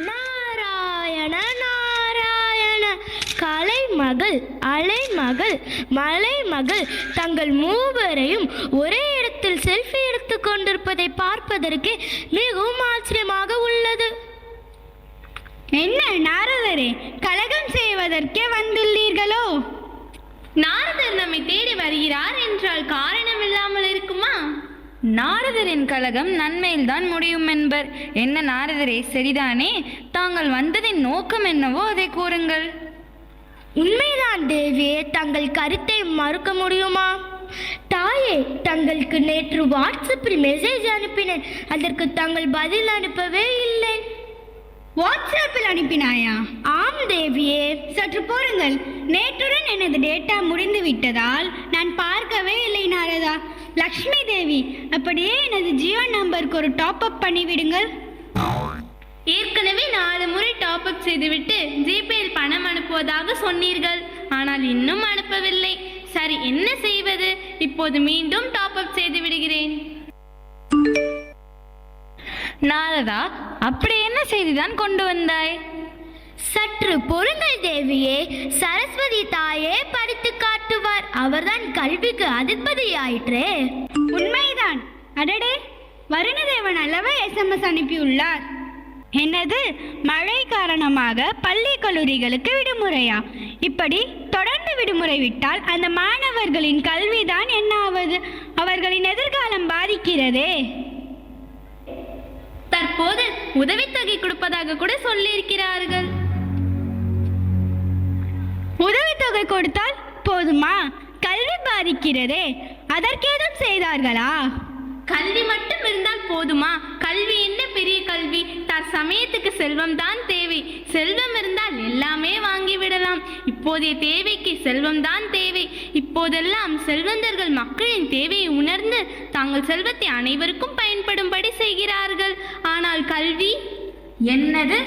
நாராயண நாராயண. கலைமகள், அலைமகள், மலைமகள் தங்கள் மூவரையும் ஒரே இடத்தில் செல்ஃபி எடுத்துக் கொண்டிருப்பதை பார்ப்பதற்கு மிகவும் ஆச்சரியமாக உள்ளது. என்ன நாரதரே, கலகம் செய்வதற்கே வந்துள்ளீர்களோ? நாரதர் நம்மை தேடி வருகிறார் என்றால் காரணம் இல்லாமல் இருக்குமா? நாரதரின் கலகம் நன்மையில்தான் முடியும் என்பர். என்ன நாரதரே, சரிதானே? தாங்கள் வந்ததின் நோக்கம் என்னவோ அதை கூறுங்கள். உண்மைதான் தேவியே, தங்கள் கருத்தை மறுக்க முடியுமா? தாயே, தங்களுக்கு நேற்று வாட்ஸ்அப்பில் மெசேஜ் அனுப்பினேன். அதற்கு தாங்கள் பதில் அனுப்பவே இல்லை. வாட்ஸ்அப்பில் அனுப்பினாயா? ஆம் தேவியே. சற்று போருங்கள், நேற்றுடன் எனது டேட்டா முடிந்து விட்டதால் நான் பார்க்கவே இல்லை நாரதா. லக்ஷ்மி தேவி, அப்படியே எனது ஜியோ நம்பருக்கு ஒரு டாப் அப் பண்ணிவிடுங்கள். ஏற்கனவே 4 முறை டாப் அப் செய்துவிட்டு ஜிபேயில் பணம் அனுப்புவதாக சொன்னீர்கள். ஆனால் இன்னும் அனுப்பவில்லை. சரி, என்ன செய்வது? இப்போது மீண்டும் டாப் அப் செய்து விடுகிறேன். நாரதா, அப்படி என்ன செய்திதான் கொண்டு வந்தாய்? சற்று பொறுங்கள் தேவியே, சரஸ்வதி தாயே படித்து காட்டுவார். அவர்தான் கல்விக்கு அதிபதியாயிற்றே. உண்மைதான். அடடே, வருணதேவன் அல்லவா SMS அனுப்பியுள்ளார். என்னது, மழை காரணமாக பள்ளி கல்லூரிகளுக்கு விடுமுறையா? இப்படி தொடர்ந்து விடுமுறை விட்டால் அந்த மாணவர்களின் கல்விதான் என்ன ஆவது? அவர்களின் எதிர்காலம் பாதிக்கிறதே. தற்போது உதவித்தொகை கொடுப்பதாக கூட சொல்லியிருக்கிறார்கள். உதவித்தொகை கொடுத்தால் போதுமா? கல்வி பாதிக்கிறதே, அதற்கேதும் செய்தார்களா? கல்வி மட்டும் இருந்தால் போதுமா? கல்வி என்ன பெரிய கல்வி? தற்சமயத்துக்கு செல்வம் தான் தேவை. செல்வம் இருந்தால் எல்லாமே வாங்கிவிடலாம். இப்போதைய தேவைக்கு செல்வம் தான் தேவை. இப்போதெல்லாம் செல்வந்தர்கள் மக்களின் தேவையை உணர்ந்து தாங்கள் செல்வத்தை அனைவருக்கும் பயன்படும்படி செய்கிறார்கள். ஆனால் கல்வி என்னது?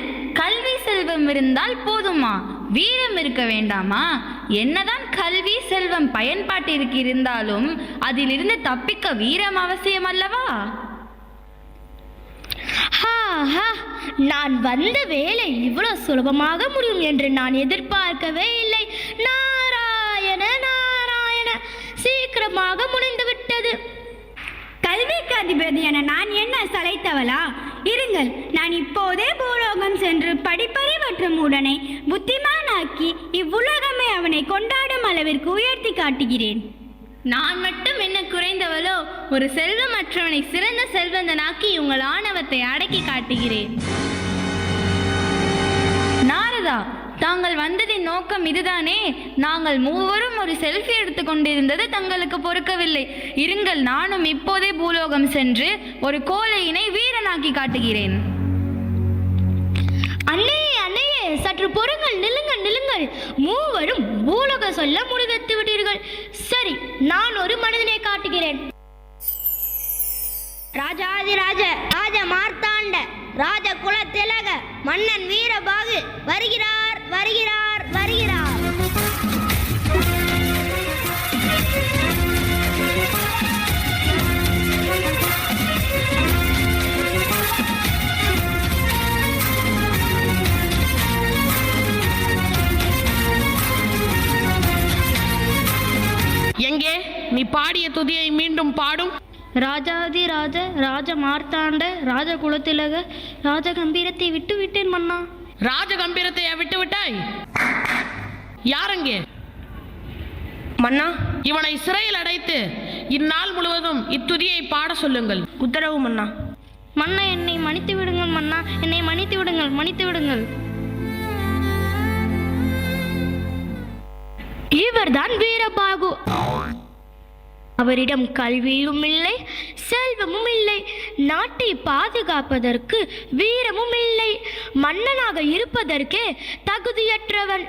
கல்வி செல்வம் இருந்தால் போதுமா? வீரம் இருக்க வேண்டாமா? என்னதான் கல்வி செல்வம் பயன்பாட்டிற்கு இருந்தாலும் அதிலிருந்து தப்பிக்க வீரம் அவசியம் அல்லவா? நான் வந்த வேலை இவ்வளவு சுலபமாக முடியும் என்று நான் எதிர்பார்க்கவே இல்லை. நாராயண நாராயண, சீக்கிரமாக முடிந்துவிட்டது. கல்விக்கு அதிபதி என நான் என்ன சளைத்தவளா? இருங்கள், நான் இப்போதே பூலோகம் சென்று படிப்பறிவற்ற மூடனை புத்திமானாக்கி இவ்வுலகமே அவனை கொண்டாடும் அளவிற்கு உயர்த்தி காட்டுகிறேன். நான் மட்டும் என்ன குறைந்தவளோ? ஒரு செல்வமற்றவனை சிறந்த செல்வந்தனாக்கி உங்கள் ஆணவத்தை அடக்கி காட்டுகிறேன். நாரதா, தாங்கள் வந்ததின் நோக்கம் இதுதானே? நாங்கள் மூவரும் ஒரு செல்ஃபி எடுத்துக் கொண்டிருந்தது தங்களுக்கு பொறுக்கவில்லை. இருங்கள், நானும் இப்போதே பூலோகம் சென்று ஒரு கோழையினை வீரனாக்கி காட்டுகிறேன். அன்னையே அன்னையே, சற்று பொறுங்கள், நில்லுங்கள் நில்லுங்கள். மூவரும் பூலோக சொல்ல முடிவெடுத்து விட்டீர்கள். சரி, நான் ஒரு மனிதனை காட்டுகிறேன். ராஜாதிராஜ ராஜ மார்த்தாண்ட ராஜ குல திலக மன்னன் வீரபாகு வருகிறார் வருகிறார் வருகிறார். எங்கே நீ பாடிய துதியை மீண்டும் பாடும். ராஜாதிராஜ ராஜ மார்த்தாண்ட ராஜ குலத்திலக ராஜ கம்பீரத்தை விட்டு விட்டேன் மன்னா. ராஜ கம்பீரத்தை விட்டு விட்டாய்? யாரங்கே? மன்னா, இவனை சிறையில் அடைத்து இந்நாள் முழுவதும் இத்துதியை பாட சொல்லுங்கள். உத்தரவு மன்னா. மன்னா, என்னை மன்னித்து விடுங்கள் மன்னா, என்னை மன்னித்து விடுங்கள், மன்னித்து விடுங்கள். இவர்தான் வீரபாகு. அவரிடம் கல்வியும் இல்லை, செல்வமும் இல்லை, நாட்டை பாதுகாப்பதற்கு வீரமும் இல்லை, மன்னனாக இருப்பதற்கே தகுதியற்றவன்.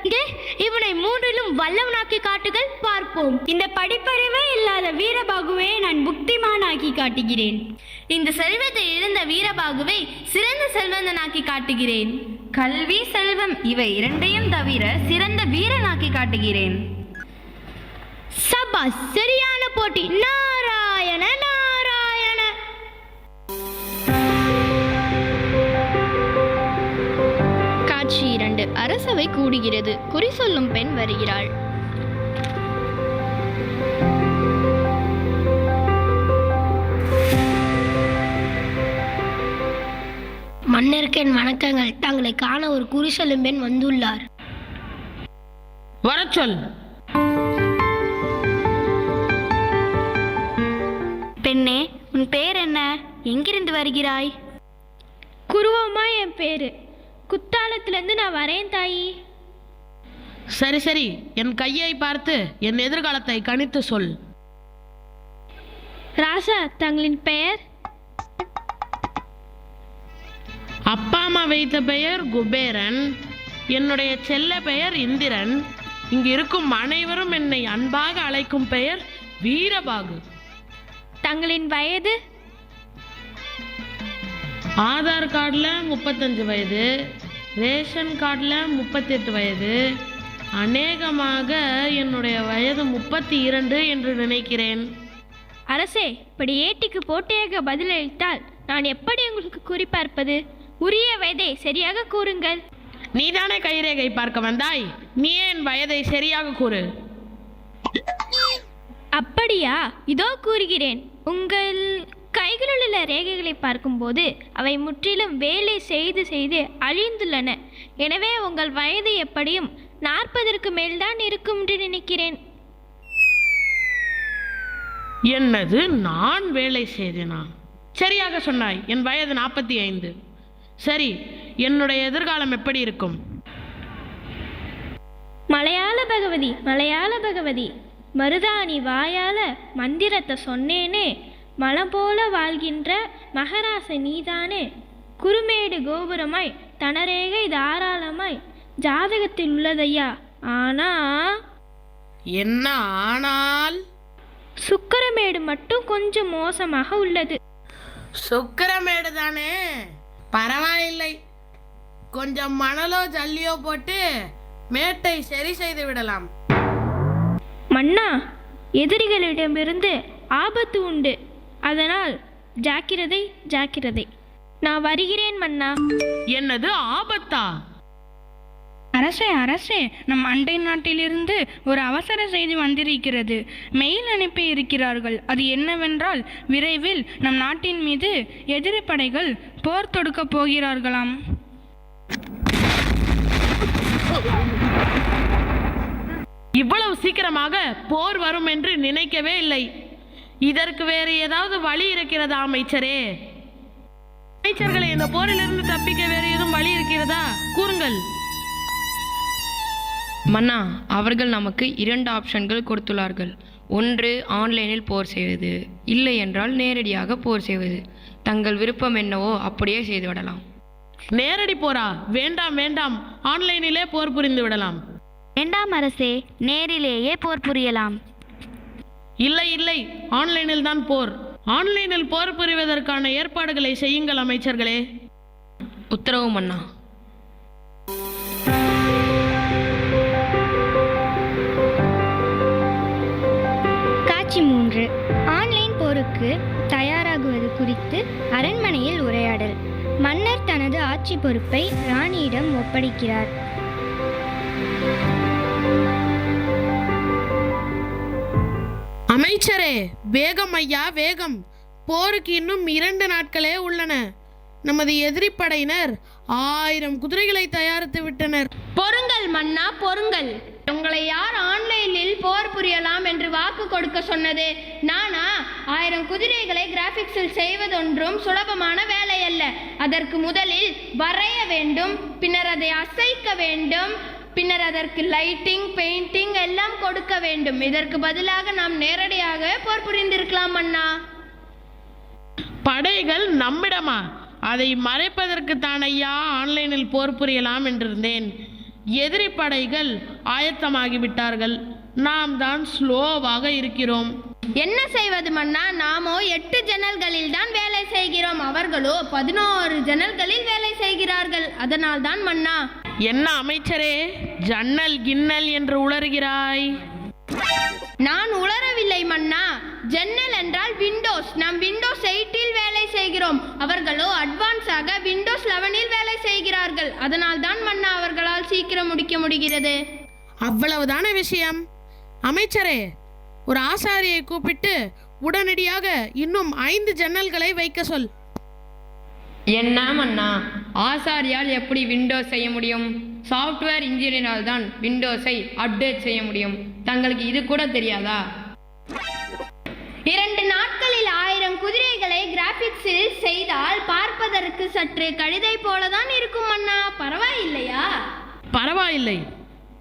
இவனை மூன்றிலும் வல்லவனாக்கி காட்டுகள் பார்ப்போம். இந்த படிப்பறிவே இல்லாத வீரபாகுவை நான் புத்திமானாக்கி காட்டுகிறேன். இந்த செல்வத்தை இழந்த வீரபாகுவை சிறந்த செல்வந்தனாக்கி காட்டுகிறேன். கல்வி செல்வம் இவை இரண்டையும் தவிர சிறந்த வீரனாக்கி காட்டுகிறேன். சபா, சரியான போட்டி. நாராயண நாராயண. அரசவை கூடுகிறது. குறி சொல்லும் பெண் வருகிறாள். மன்னருக்கு என் வணக்கங்கள். தங்களை காண ஒரு குறி சொல்லும் பெண் வந்துள்ளார். வரச் சொல். பெண்ணே, உன் பேர் என்ன? எங்கிருந்து வருகிறாய்? குருவம்மா என் பேரு. குத்தாலத்திலேருந்து நான் வரேன் தாயி. சரி சரி, என் கையை பார்த்து என் எதிர்காலத்தை கணித்து சொல். ராசா, தங்களின் பெயர்? அப்பா அம்மா வைத்த பெயர் குபேரன். என்னுடைய செல்ல பெயர் இந்திரன். இங்கு இருக்கும் அனைவரும் என்னை அன்பாக அழைக்கும் பெயர் வீரபாகு. தங்களின் வயது? ஆதார் கார்டில் 35 வயது, ரேஷன் கார்டில் 38 வயது. அநேகமாக என்னுடைய வயது 32 என்று நினைக்கிறேன். அரசே, இப்படி ஏட்டிக்கு போட்டியாக பதிலளித்தால் நான் எப்படி உங்களுக்கு குறிப்பார்ப்பது? உரிய வயதை சரியாக கூறுங்கள். நீதானே கைரேகை பார்க்க வந்தாய், நீ என் வயதை சரியாக கூறு. அப்படியா? இதோ கூறுகிறேன். உங்கள் கைகளில் உள்ள ரேகைகளை பார்க்கும்போது அவை முற்றிலும் வேலை செய்து செய்து அழிந்துள்ளன. எனவே உங்கள் வயது எப்படியும் 40ற்கு மேல்தான் இருக்கும் என்று நினைக்கிறேன். என்னது, நான் வேலை செய்தேனா? சரியாக சொன்னாய், என் வயது 45. சரி, என்னுடைய எதிர்காலம் எப்படி இருக்கும்? மலையாள பகவதி, மலையாள பகவதி, மருதாணி வாயால மந்திரத்தை சொன்னேனே, மலம் போல வாழ்கின்ற மகராச நீதானே. குறுமேடு கோபுரமாய் தனரேகை தாராளமாய் ஜாதகத்தில் உள்ளதையா. ஆனா என்ன ஆனால்? சுக்கரமேடு மட்டும் கொஞ்சம் மோசமாக உள்ளது. சுக்கிரமேடு தானே, பரவாயில்லை. கொஞ்சம் மணலோ ஜல்லியோ போட்டு மேட்டை சரி செய்து விடலாம். மன்னா, எதிரிகளிடமிருந்து ஆபத்து உண்டு. அதனால் ஜாக்கிரதை, ஜாக்கிரதை. நான் வருகிறேன் மன்னா. என்னது, ஆபத்தா? அரசே, அரசே, நம் அண்டை நாட்டிலிருந்து ஒரு அவசர செய்தி வந்திருக்கிறது. மெயில் அனுப்பி இருக்கிறார்கள். அது என்னவென்றால், விரைவில் நம் நாட்டின் மீது எதிரி படைகள் போர் தொடுக்கப் போகிறார்களாம். இவ்வளவு சீக்கிரமாக போர் வரும் என்று நினைக்கவே இல்லை. இதற்கு வேறு ஏதாவது வழி இருக்கிறதா அமைச்சரே? அமைச்சர்களை, இந்த போரிலிருந்து தப்பிக்க வேறு ஏதும் வழி இருக்கிறதா? கூறுங்கள். மன்னா, அவர்கள் நமக்கு 2 ஆப்ஷன்கள் கொடுத்துள்ளார்கள். ஒன்று ஆன்லைனில் போர் செய்வது, இல்லை என்றால் நேரடியாக போர் செய்வது. தங்கள் விருப்பம் என்னவோ அப்படியே செய்துவிடலாம். நேரடி போரா? வேண்டாம் வேண்டாம், ஆன்லைனிலே போர் புரிந்து விடலாம். வேண்டாம் அரசே, நேரிலேயே போர் புரியலாம். இல்லை இல்லை, ஆன்லைனில் தான் போர். ஆன்லைனில் போர் புரிவதற்கான ஏற்பாடுகளை செய்யுங்கள் அமைச்சர்களே. உத்தரவு மன்னா. காட்சி 3. ஆன்லைன் போருக்கு தயாராகுவது குறித்து அரண்மனையில் உரையாடல். மன்னர் தனது ஆட்சி பொறுப்பை ராணியிடம் ஒப்படைக்கிறார். அமைச்சரே, வேகம் ஐயா, வேகம். போருக்கு இன்னும் 2 நாட்களே உள்ளன. நமது எதிரி படையினர் 1000 குதிரைகளை தயாரித்து விட்டனர். பொறுங்கள் மன்னா, பொறுங்கள். உங்களை யார் ஆன்லைனில் போர் புரியலாம் என்று வாக்கு கொடுக்க சொன்னது? நானா? 1000 குதிரைகளை கிராபிக்ஸில் செய்வதொன்றும் சுலபமான வேலை அல்ல. அதற்கு முதலில் வரைய வேண்டும், பின்னர் அதை அசைக்க வேண்டும், பின்னர் அதற்கு லைட்டிங், பெயிண்டிங் எல்லாம் கொடுக்க வேண்டும். இதற்கு பதிலாக நாம் நேரடியாக போர் புரிந்திருக்கலாம் மன்னா. படைகள் நம்மிடமா? அதை மறைப்பதற்கு தான் ஐயா ஆன்லைனில் போர் புரியலாம் என்றிருந்தேன். எதிரி படைகள் ஆயத்தமாகிவிட்டார்கள். நாம் தான் ஸ்லோவாக இருக்கிறோம். என்ன செய்வது மன்னா? நாமோ 8 ஜன்னல்களில் தான் வேலை செய்கிறோம், அவர்களோ 11 ஜன்னல்களில் வேலை செய்கிறார்கள். அதனால் தான் மன்னா. என்ன அமைச்சரே, ஜன்னல் கிண்ணல் என்று உளறுகிறாய்? நான் உளரவில்லை மன்னா. ஜன்னல் என்றால் விண்டோஸ். நாம் விண்டோஸ் 8இல் வேலை செய்கிறோம், அவர்களோ அட்வான்ஸாக விண்டோஸ் 11இல் வேலை செய்கிறார்கள். இருக்கிறார்கள். அதனால் தான் மன்னா அவர்களால் சீக்கிரம் முடிக்க முடிகிறது. அவ்வளவுதான விஷயம். அமைச்சரே, ஒரு ஆசாரியை கூப்பிட்டு உடனடியாக இன்னும் 5 ஜன்னல்களை வைக்க சொல். என்ன மன்னா, ஆசாரியால் எப்படி விண்டோஸ் செய்ய முடியும்? சாஃப்ட்வேர் இன்ஜினியரால் தான் விண்டோஸை அப்டேட் செய்ய முடியும். தங்களுக்கு இது கூட தெரியாதா? 2 நாட்களில் 1000 குதிரைகளை கிராபிக்ஸில் செய்தால் பார்ப்பதற்கு சற்று கழுதை போலதான் இருக்கும் மன்னா. பரவாயில்லையா? பரவாயில்லை,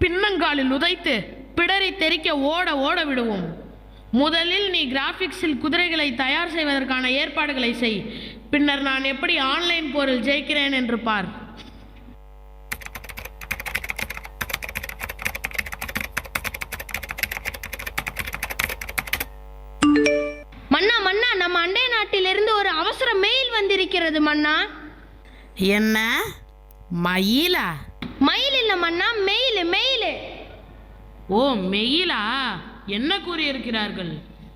பின்னங்காலில் உதைத்து பிடரை தெறிக்க ஓட ஓட விடுவோம். முதலில் நீ கிராபிக்ஸில் குதிரைகளை தயார் செய்வதற்கான ஏற்பாடுகளை செய். பின்னர் நான் எப்படி ஆன்லைன் போரில் ஜெயிக்கிறேன் என்று பார். மன்னா மன்னா, நம்ம அண்டை நாட்டிலிருந்து ஒரு அவசர மெயில் வந்திருக்கிறது மன்னா. என்ன மயிலா? மயில் இல்ல மன்னா, மெயில் மெயில். ஓ மெயிலா? என்ன கூறியிருக்கிறார்கள்?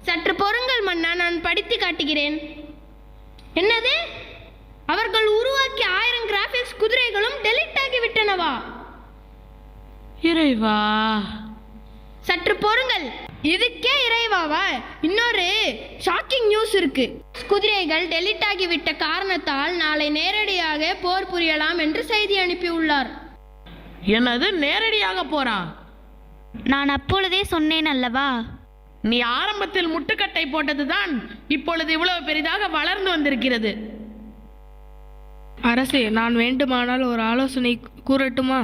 சற்று பொறுங்கள் மன்னா, நான் படித்து காட்டுகிறேன். என்னது? அவர்கள் உருவாக்கிய 1000 கிராபிக்ஸ் குதிரைகளும் டெலிட் ஆகிவிட்டனவா? இறைவா! சற்று பொறுங்கள். இதுக்கே இறைவாவா? இன்னொரு ஷாக்கிங் நியூஸ் இருக்கு. குதிரைகள் டெலிட் ஆகிவிட்ட காரணத்தால் நாளை நேரடியாக போர் புரியலாம் என்று செய்தி அனுப்பியுள்ளார். என்னது, நேரடியாக போரா? நான் அப்பொழுதே சொன்னேன் அல்லவா? நீ ஆரம்பத்தில் முட்டுக்கட்டை போட்டதுதான் இப்பொழுது இவ்வளவு பெரிதாக வளர்ந்து வந்திருக்கிறது. அரசே, நான் வேண்டுமானால் ஒரு ஆலோசனை கூறட்டுமா?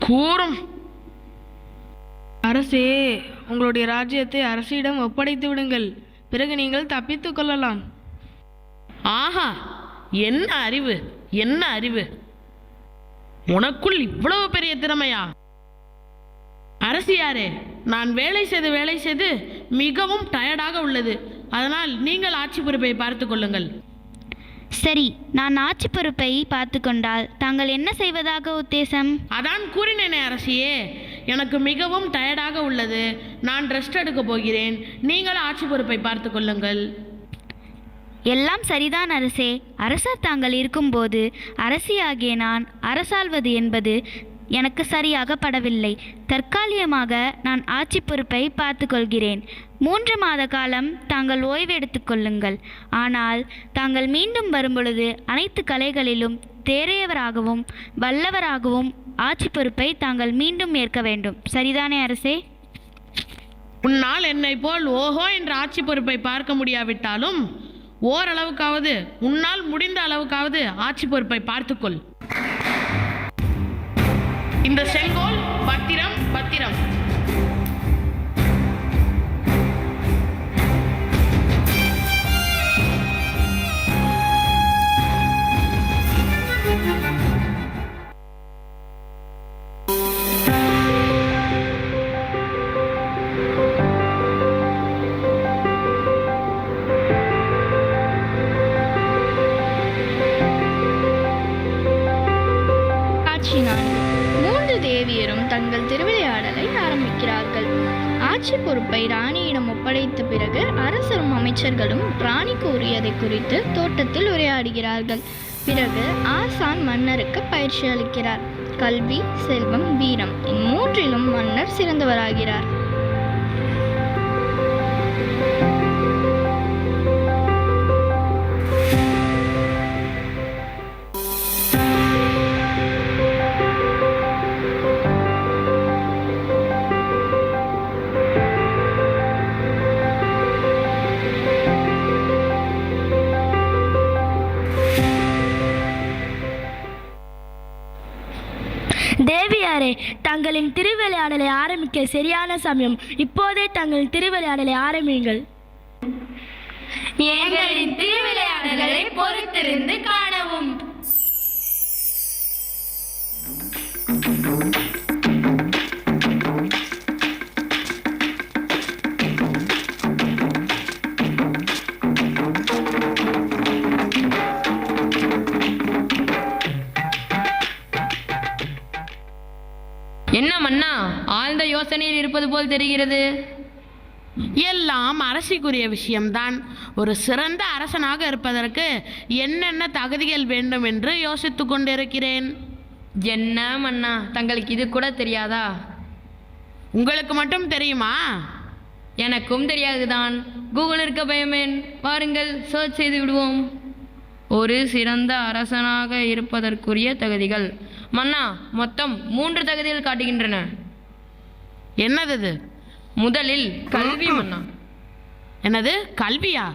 கூறும். அரசே, உங்களுடைய ராஜ்யத்தை அரசியிடம் ஒப்படைத்து விடுங்கள். பிறகு நீங்கள் தப்பித்துக் கொள்ளலாம். ஆஹா, என்ன அறிவு, என்ன அறிவு! உனக்குள் இவ்வளவு பெரிய திறமையா? அரசியாரே, நான் வேலை செய்து மிகவும் டயர்டாக உள்ளது. அதனால் நீங்கள் ஆட்சி பொறுப்பை பார்த்து கொள்ளுங்கள். சரி, நான் ஆட்சி பொறுப்பை பார்த்து கொண்டால் தாங்கள் என்ன செய்வதாக உத்தேசம்? அதான் கூறினேனே அரசியே, எனக்கு மிகவும் டயர்டாக உள்ளது. நான் ரெஸ்ட் எடுக்க போகிறேன். நீங்கள் ஆட்சி பொறுப்பை பார்த்து கொள்ளுங்கள். எல்லாம் சரிதான் அரசே. அரசர் தாங்கள் இருக்கும்போது அரசியாகிய நான் அரசாள்வது என்பது எனக்கு சரியாக படவில்லை. தற்காலிகமாக நான் ஆட்சி பொறுப்பை பார்த்து கொள்கிறேன். 3 மாத காலம் தாங்கள் ஓய்வு எடுத்துக்கொள்ளுங்கள். ஆனால் தாங்கள் மீண்டும் வரும்பொழுது அனைத்து கலைகளிலும் தேறியவராகவும் வல்லவராகவும் ஆட்சி பொறுப்பை தாங்கள் மீண்டும் ஏற்க வேண்டும். சரிதானே அரசே? உன்னால் என்னை போல் ஓஹோ என்ற ஆட்சி பொறுப்பை பார்க்க முடியாவிட்டாலும் ஓரளவுக்காவது, உன்னால் முடிந்த அளவுக்காவது ஆட்சி பொறுப்பை பார்த்துக்கொள். இந்த செங்கோல் பத்திரம் பத்திரம். தங்கள் திருவிளையாடலை ஆரம்பிக்கிறார்கள். ஆட்சி பொறுப்பை ராணியிடம் ஒப்படைத்த பிறகு அரசரும் அமைச்சர்களும் ராணி கூறியதை குறித்து தோட்டத்தில் உரையாடுகிறார்கள். பிறகு ஆசான் மன்னருக்கு பயிற்சி அளிக்கிறார். கல்வி, செல்வம், வீரம் இம்மூன்றிலும் மன்னர் சிறந்தவராகிறார். தேவியாரே, தங்களின் திருவிளையாடலை ஆரம்பிக்க சரியான சமயம். இப்போதே தங்களின் திருவிளையாடலை ஆரம்பியுங்கள். எங்களின் திருவிளையாடல்களை பொறுத்திருந்து காணவும். என்ன மன்னா, ஆழ்ந்த யோசனையில் இருப்பது போல் தெரிகிறது. எல்லாம் அரசிக்குரிய விஷயம்தான். ஒரு சிறந்த அரசனாக இருப்பதற்கு என்னென்ன தகுதிகள் வேண்டும் என்று யோசித்து கொண்டிருக்கிறேன். என்ன மன்னா, தங்களுக்கு இது கூட தெரியாதா? உங்களுக்கு மட்டும் தெரியுமா? எனக்கும் தெரியாதுதான். கூகுள் இருக்க பயமேன், வாருங்கள் சர்ச் செய்து விடுவோம். ஒரு சிறந்த அரசனாக இருப்பதற்குரிய தகுதிகள். மன்னா, மொத்தம் 3 தகுதிகள் காட்டுகின்றன. என்னது இது? முதலில் கல்வி மன்னா. என்னது கல்வியா?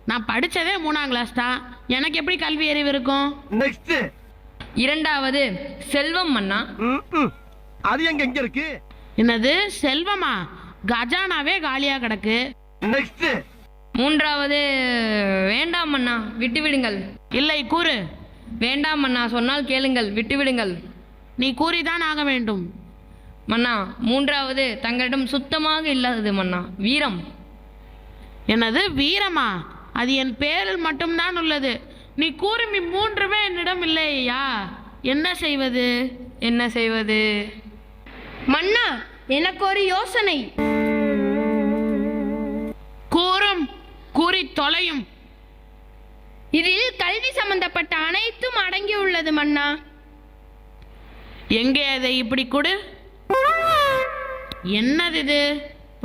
நான் படித்ததே 3ஆம் கிளாஸ் தான். எனக்கு எப்படி கல்வி அறிவு இருக்கும்? இரண்டாவது செல்வம் மன்னா. அது எங்க இருக்கு? என்னது செல்வமா? கஜானாவே காலியா கிடக்கு. மூன்றாவது வேண்டாம் மன்னா, விட்டுவிடுங்கள். இல்லை கூறு. வேண்டாம் மன்னா, சொன்னால் கேளுங்கள், விட்டுவிடுங்கள். நீ கூறிதான் ஆக வேண்டும். மன்னா, மூன்றாவது தங்களிடம் சுத்தமாக இல்லாதது மன்னா, வீரம். என்னது வீரமா? அது என் பேரில் மட்டும்தான் உள்ளது. நீ கூறும் 3மே என்னிடம் இல்லையா? என்ன செய்வது? என்ன செய்வது? மன்னா, எனக்கு ஒரு யோசனை. கூறும், கூறி தொலையும். இதில் கல்வி சம்பந்தப்பட்ட அனைத்தும் அடங்கியுள்ளது மன்னா. எங்கே அதை இப்படி கொடு. என்னது இது?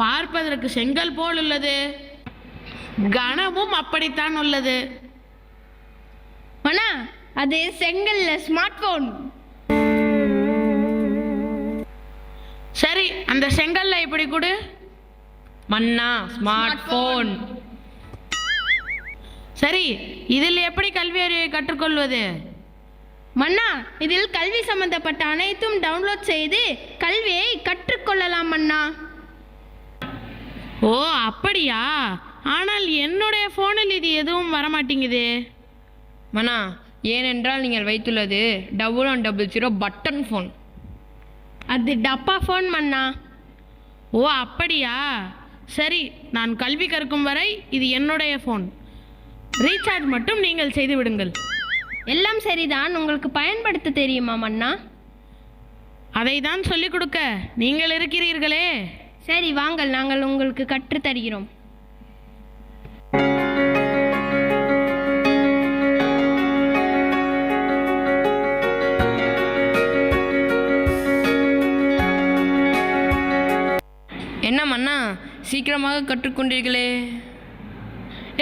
பார்ப்பதற்கு செங்கல் போல் உள்ளது. கனமும் அப்படித்தான் உள்ளது. மன்னா, அது செங்கல்ல ஸ்மார்ட் போன். சரி, அந்த செங்கல்ல இப்படி கொடு. மன்னா, ஸ்மார்ட் போன். சரி, இதில் எப்படி கல்வி அறிவை கற்றுக்கொள்வது? மன்னா, இதில் கல்வி சம்பந்தப்பட்ட அனைத்தும் டவுன்லோட் செய்து கல்வியை கற்றுக்கொள்ளலாம் மன்னா. ஓ அப்படியா? ஆனால் என்னுடைய போனில் இது எதுவும் வரமாட்டேங்குது. மன்னா, ஏனென்றால் நீங்கள் வைத்துள்ளது 1100 பட்டன் ஃபோன். அது டப்பா ஃபோன் மன்னா. ஓ அப்படியா? சரி, நான் கல்வி கற்கும் வரை இது என்னுடைய ஃபோன். ரீசார்ஜ் மட்டும் நீங்கள் செய்து விடுங்கள். எல்லாம் சரிதான். உங்களுக்கு பயன்படுத்த தெரியுமா மன்னா? அதை தான் சொல்லிக் கொடுக்க நீங்கள் இருக்கிறீர்களே. சரி வாங்கள், நாங்கள் உங்களுக்கு கற்றுத் தருகிறோம். என்ன மன்னா, சீக்கிரமாக கற்றுக்கொண்டீர்களே.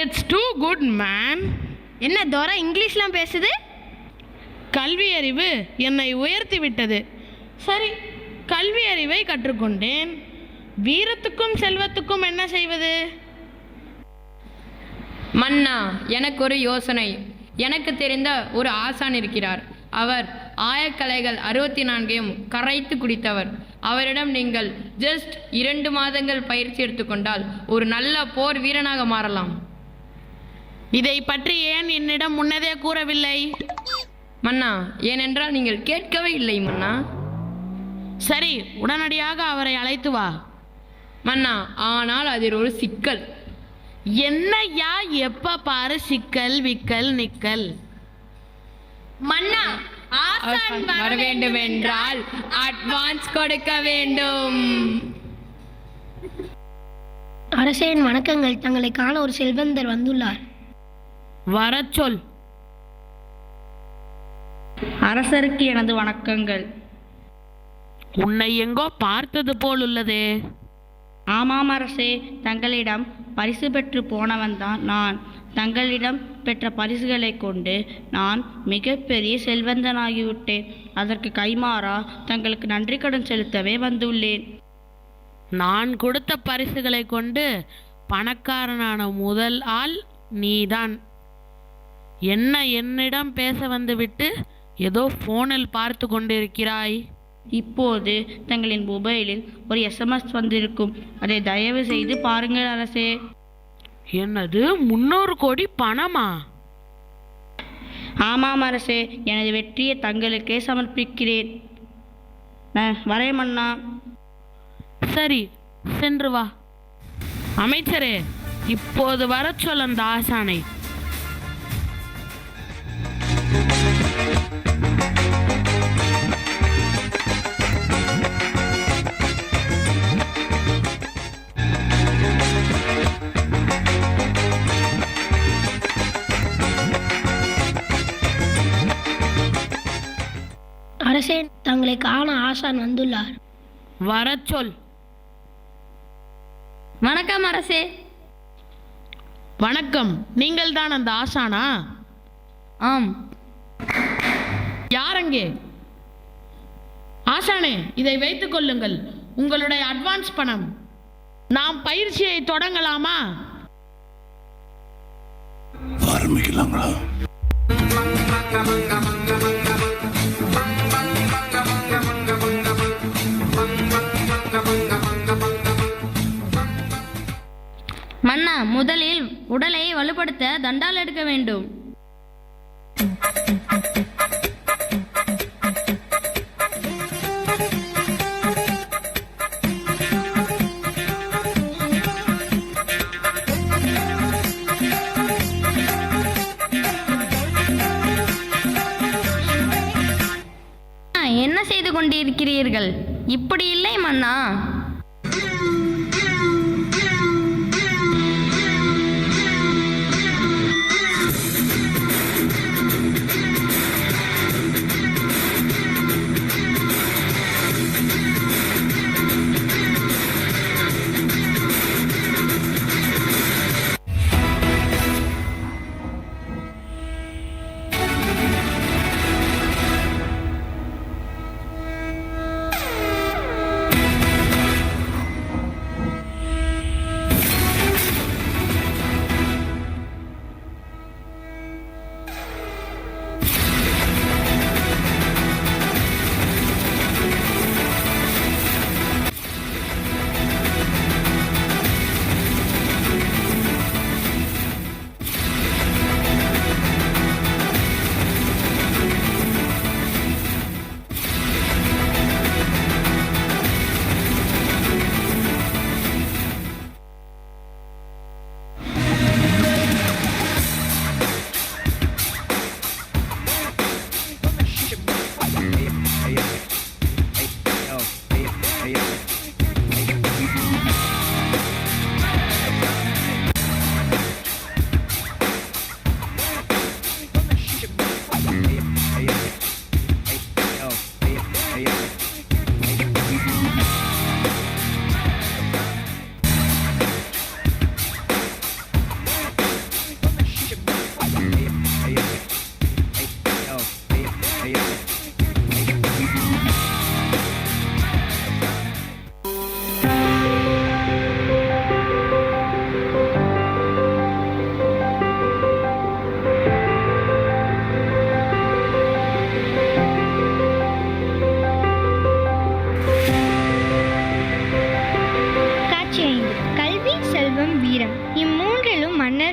It's too good man. என்ன தோரா இங்கிலீஷ்லாம் பேசுது? கல்வி அறிவு என்னை உயர்த்தி விட்டது. சரி, கல்வி அறிவை கற்றுக்கொண்டேன். வீரத்துக்கும் செல்வத்துக்கும் என்ன செய்வது? மன்னா, எனக்கு ஒரு யோசனை. எனக்கு தெரிந்த ஒரு ஆசான் இருக்கிறார். அவர் ஆயக்கலைகள் 64ஐயும் கரைத்து குடித்தவர். அவரிடம் நீங்கள் ஜஸ்ட் 2 மாதங்கள் பயிற்சி எடுத்துக்கொண்டால் ஒரு நல்ல போர் வீரனாக மாறலாம். இதை பற்றி ஏன் என்னிடம் முன்னதே கூறவில்லை? மன்னா, ஏனென்றால் நீங்கள் கேட்கவே இல்லை மன்னா. சரி, உடனடியாக அவரை அழைத்து வா. மன்னா, ஆனால் அதில் ஒரு சிக்கல். என்னையா எப்ப பாரு சிக்கல் விக்கல் நிக்கல். மன்னா, வர வேண்டும் என்றால் அட்வான்ஸ் கொடுக்க வேண்டும். அரசேன் வணக்கங்கள். தங்களை காண ஒரு செல்வந்தர் வந்துள்ளார். வரச் சொல். அரசருக்கு எனது வணக்கங்கள். உன்னை எங்கோ பார்த்தது போல் உள்ளதே. ஆமாம் அரசே, தங்களிடம் பரிசு பெற்று போனவன்தான் நான். தங்களிடம் பெற்ற பரிசுகளை கொண்டு நான் மிகப்பெரிய செல்வந்தனாகிவிட்டேன். அதற்கு கைமாறா தங்களுக்கு நன்றி கடன் செலுத்தவே வந்துள்ளேன். நான் கொடுத்த பரிசுகளை கொண்டு பணக்காரனான முதல் ஆள் நீதான். என்ன என்னிடம் பேச வந்துவிட்டு ஏதோ போனில் பார்த்து கொண்டிருக்கிறாய்? இப்போது தங்களின் மொபைலில் ஒரு SMS வந்திருக்கும். அதை தயவு செய்து பாருங்கள் அரசே. என்னது 300 கோடி பணமா? ஆமாம் அரசே, எனது வெற்றியை தங்களுக்கே சமர்ப்பிக்கிறேன். வரேன் மன்னா. சரி, சென்று வா. அமைச்சரே, இப்போது வரச் சொல் அந்த ஆசானை. அரசே, தங்களை காண ஆசான் வந்துள்ளார். வரச் சொல். வணக்கம் அரசே. வணக்கம். நீங்கள் தான் அந்த ஆசானா? ஆம். யாரங்கே? ஆசானே, இதை வைத்துக் கொள்ளுங்கள். உங்களுடைய அட்வான்ஸ் பணம். நாம் பயிற்சியை தொடங்கலாமா? ஆரம்பிக்கலாங்களா? மன்னா, முதலில் உடலை வலுப்படுத்த தண்டால் எடுக்க வேண்டும். என்ன செய்து கொண்டிருக்கிறீர்கள்? இப்படி இல்லை மன்னா.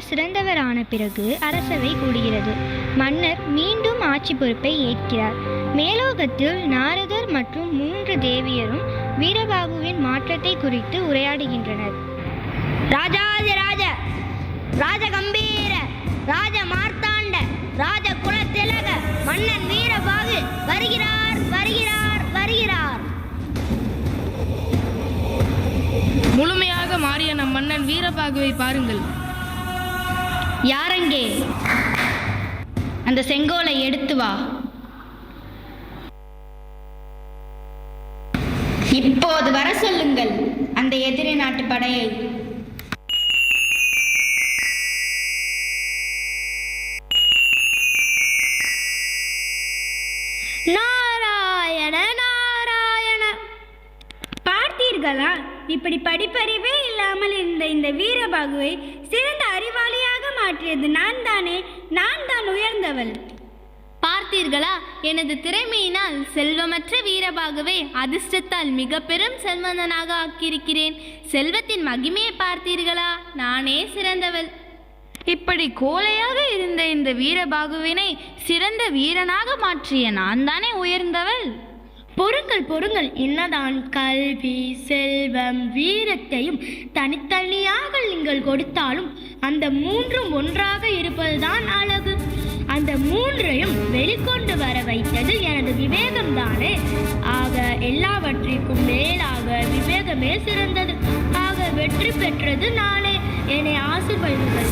சிறந்தவரான பிறகு அரசவை கூடுகிறது. மன்னர் மீண்டும் ஆட்சி பொறுப்பை ஏற்கிறார். மேலோகத்தில் நாரதர் மற்றும் 3 தேவியரும் வீரபாகுவின் மாற்றத்தை குறித்து உரையாடுகின்றனர். ராஜாதிராஜ, ராஜகம்பீர, ராஜ மார்த்தாண்ட, ராஜ குலத்திலக மன்னன் வீரபாகு வருகிறார், வருகிறார், வருகிறார். முழுமையாக மாறிய நம் மன்னன் வீரபாகுவை பாருங்கள். யாரங்கே? அந்த செங்கோலை எடுத்து வா. இப்போது வர சொல்லுங்கள் அந்த எதிரி நாட்டு படையை. நாராயண நாராயண. பார்த்தீர்களா, இப்படி படிப்பறிவே இல்லாமல் இருந்த இந்த வீரபாகுவை சிறந்த அறிவாளியாக மாற்றியது நான் தானே. நான் தான் உயர்ந்தவள். பார்த்தீர்களா, எனது திறமையினால் செல்வமற்ற வீரபாகுவை அதிர்ஷ்டத்தால் மிக பெரும் செல்வந்தனாக ஆக்கியிருக்கிறேன். செல்வத்தின் மகிமையை பார்த்தீர்களா? நானே சிறந்தவள். இப்படி கோழையாக இருந்த இந்த வீரபாகுவினை சிறந்த வீரனாக மாற்றிய நான் தானே உயர்ந்தவள். பொறுங்கள் பொறுங்கள். என்னதான் கல்வி, செல்வம், வீரத்தையும் தனித்தனியாக நீங்கள் கொடுத்தாலும் அந்த 3ம் ஒன்றாக இருப்பதுதான் அழகு. அந்த 3ஐயும் வெளிக்கொண்டு வர வைத்தது எனது விவேகம்தானே. ஆக எல்லாவற்றிற்கும் மேலாக விவேகமே சிறந்தது. ஆக வெற்றி பெற்றது நானே. என்னை ஆசீர்வதிங்கள்.